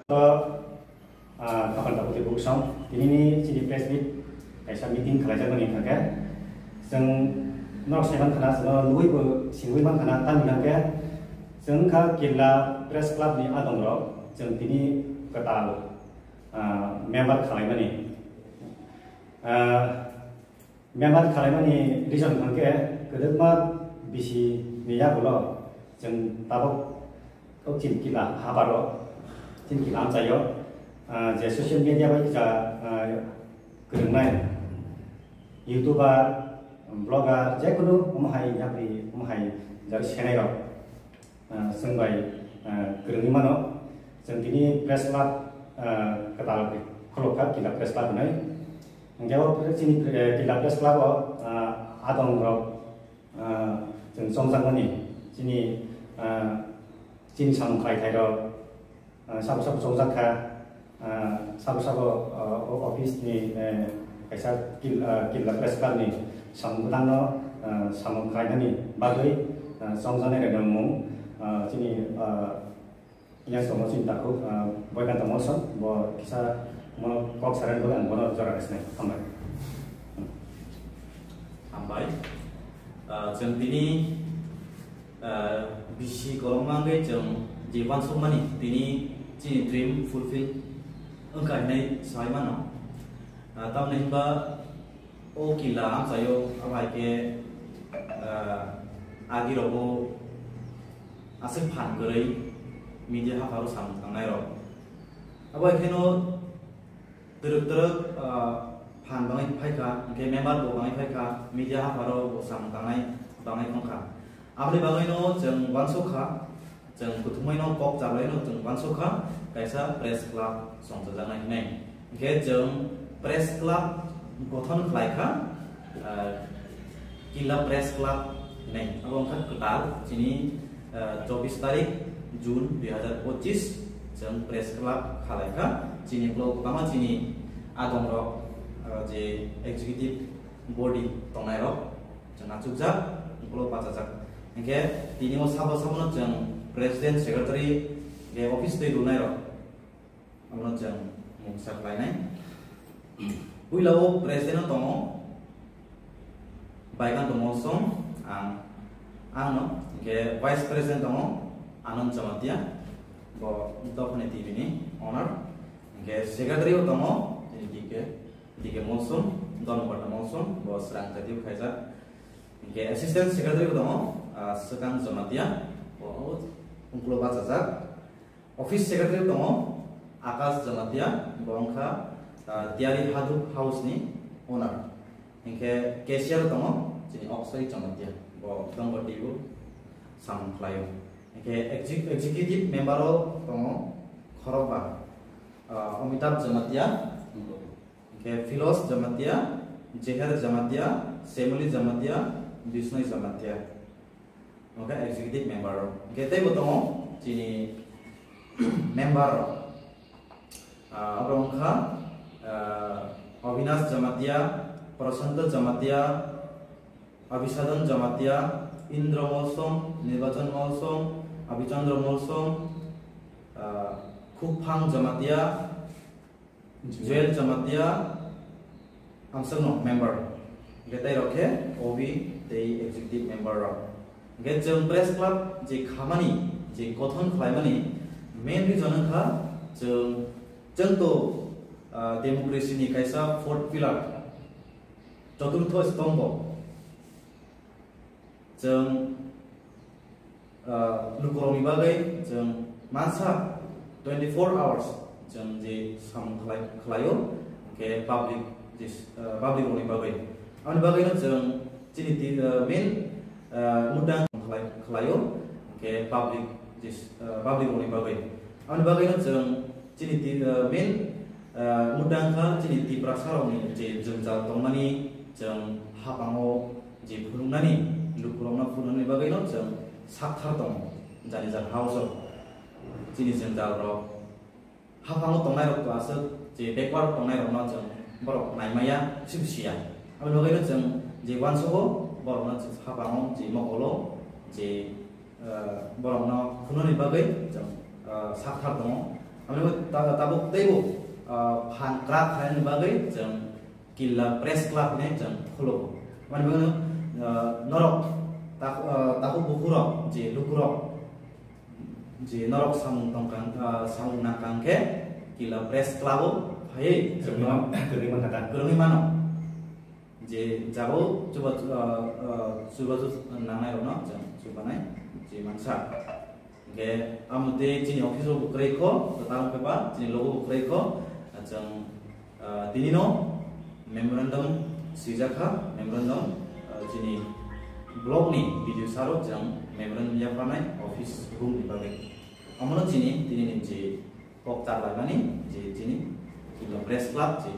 kapan dapat ibu song ini jadi press meet kaisa meeting kelajar mani kakek jeng nok seban kana jeng lui bu singui man kana tan kakek jeng ka kila press club ni adong ro jeng tini ketal member kalai mani member kalai mani reason kakek kedek ma bisi niya bulo jeng tabok kau cint kila habaro cint kila amcayo je social media baik ja kerengnain YouTuber, blogger, je kudu umahai nyapri umahai jadi channel ro sengbai kerengni mano sentini press club ketal koloka kila press club nai ngjawa sini kila press club adong ro jeng songsang mani sini sini sang kai kai ro sabu-sabu songsang ka sabu-sabu office ni kaisa kila press club ni samudang no samung kai ni bagai songsang ni ada mung sini yang semua cinta ku bukan temu son bo kisah mau kok saran bukan bono jora esne ambai jeng tini bisi kolong mangge jeng jiwan sumani tini cini dream fulfill engkai nai sai mano tau nai ba o kila am sayo awai ke agi robo asik phan gurei media ha haru sam tangnai ro awai keno teruk phan bangai phaika ke member bo bangai phaika media ha haru sam tangnai bangai khongkha abri bangai no jeng wansokha jeng kuthumai no kok jalai no jeng wansokha kaisa press club songjajanai nai ke jeng press club গঠন খাইখা কিলা press club নাই এবং কেতাল যিনি 24 তারিখ জুন 2025 जों press club খালাইখা যিনি ব্লগमा যিনি आदम रक जे एक्जिक्यूटिव बॉडी तंनाय रक जों आचुकजा ब्लग बाजाजाक एके तिनियाव साबो साबनो जों प्रेसिडेंट सेक्रेटारि जे अफिस दै रुनाय रक अमनो जों मुंसा लायनाय उइलाव प्रेसिडेंट दङ बाइकान दङ सम आंनो के वाइस प्रेसिडेंट दङ आनन्द जमातिया ब दखने टिभिनि अनार के सेक्रेटारि दङ दिके मौसुम दनबर्ता मौसुम ब स्रां जाति खायजा के असिस्टेंट सेक्रेटारि दङ सकां जमातिया ब उंक्लो बाजाजाक अफिस सेक्रेटारि दङ आकाश जमातिया बंखा तियारी हादु हाउस नि ओनर इनके केशियर दङ जिनि अक्सय जमातिया ब दंगटिबो सामख्लायो इनके एक्जिक्यूटिव मेंबर दङ खरबा अमिताभ जमातिया इनके फिलोस जमातिया जेहर जमातिया सेमली जमातिया बिष्णु जमातिया ओके एक्जिक्यूटिव मेंबर इनके तेबो दङ जिनि मेंबर अबंखा अविनाश जमातिया प्रशांत जमातिया अभिसादन जमातिया इंद्र मौसम निर्वाचन मौसम अभिचंद्र मौसम खुफांग जमातिया जुएल जमातिया आमसनो मेंबर गेताय रखे ओबी दे एक्जिक्यूटिव मेंबर रक गे जों प्रेस क्लब जे खामानि जे गठन खालामनानि मेन रिजन खा जों तो डेमोक्रेसी नि कायसा फोर्थ पिलार चतुर्थ स्तंभ जों लुकरनि बागै जों मानसा 24 आवर्स जों जे साम खलायो के पब्लिक दिस पब्लिक नि बागै आनि बागैनो जों जिनि मेन मुद्दा खलायो के पब्लिक दिस पब्लिक नि बागै आनि बागैनो जों जिनि मेन मुदांखा जिनि तिब्रासारावनि जे जोंजाल दंनानि जों हाबाङाव जे फुलुंनानि लुकुरावना फुलुंनानि बागैनो जों साथार दं जानि जा हाउसआव जिनि जोंजाल र हाबाङाव दंनाय रक्तासो जे बेकवार्ड दंनाय रक्ता जों बर' नायमाया सिबसिया आरो बागैनो जों जे वानसबो बर'ना हाबाङाव जे मगलो जे बर'ना फुलुंनानि बागै जों साथार दं Amno tabuk tebo fan crack khain bagai jeng killa press club ne jeng kholo. Amno bagano norok tahu bukurok je lukurok je norok samung tongkang samung nakang ke killa press club hai jeng Kering kata. gerungi mano je jago coba nangai rono jeng coba nai je mansa ke amute jini office bukrei ko tatang pepa jini logo bukrei ko jeng dinino memorandum sijaka memorandum jini blog ni video saro jeng memorandum ya panai office room di bagai amono jini je kok tar lagani je jini kilo press club je